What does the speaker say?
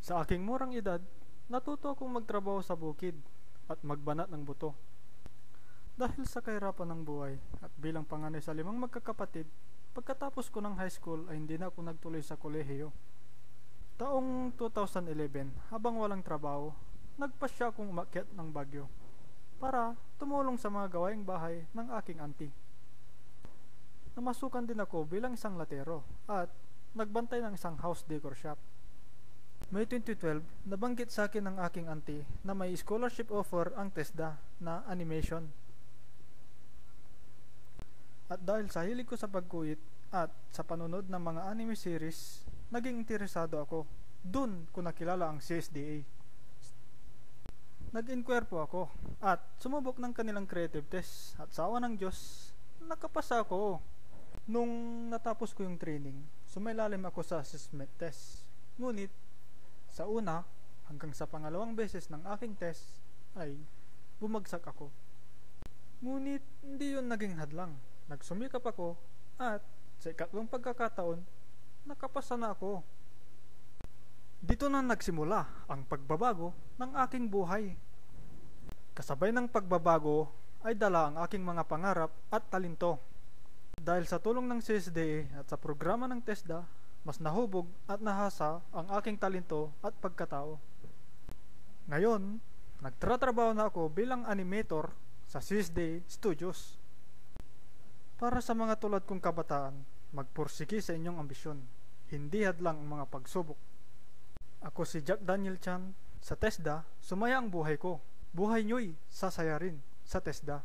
Sa aking murang edad, natuto akong magtrabaho sa bukid at magbanat ng buto. Dahil sa kahirapan ng buhay at bilang panganay sa 5 magkakapatid, pagkatapos ko ng high school ay hindi na ako nagtuloy sa kolehiyo. Taong 2011, habang walang trabaho, nagpasya akong umakyat ng Baguio para tumulong sa mga gawaing bahay ng aking auntie. Namasukan din ako bilang isang latero at nagbantay ng isang house decor shop. May 2012, nabanggit sa akin ng aking auntie na may scholarship offer ang TESDA na animation. At dahil sa hilig ko sa pagguhit at sa panonood ng mga anime series, naging interesado ako. Dun ko nakilala ang CSDA. Nag-inquire po ako at sumubok ng kanilang creative test at sa awa ng Diyos, nakapasa ako. Nung natapos ko yung training, sumailalim ako sa assessment test. Ngunit, sa una hanggang sa pangalawang beses ng aking test ay bumagsak ako. Ngunit hindi yun naging hadlang. Nagsumikap ako at sa ikatlong pagkakataon, nakapasa na ako. Dito na nagsimula ang pagbabago ng aking buhay. Kasabay ng pagbabago ay dala ang aking mga pangarap at talento. Dahil sa tulong ng CSDA at sa programa ng TESDA, mas nahubog at nahasa ang aking talento at pagkatao. Ngayon, nagtratrabaho na ako bilang animator sa CSDA Studios. Para sa mga tulad kong kabataan, magpursige sa inyong ambisyon. Hindi hadlang ang mga pagsubok. Ako si Jack Daniel Chan. Sa TESDA, sumaya ang buhay ko. Buhay nyo'y sasaya rin sa TESDA.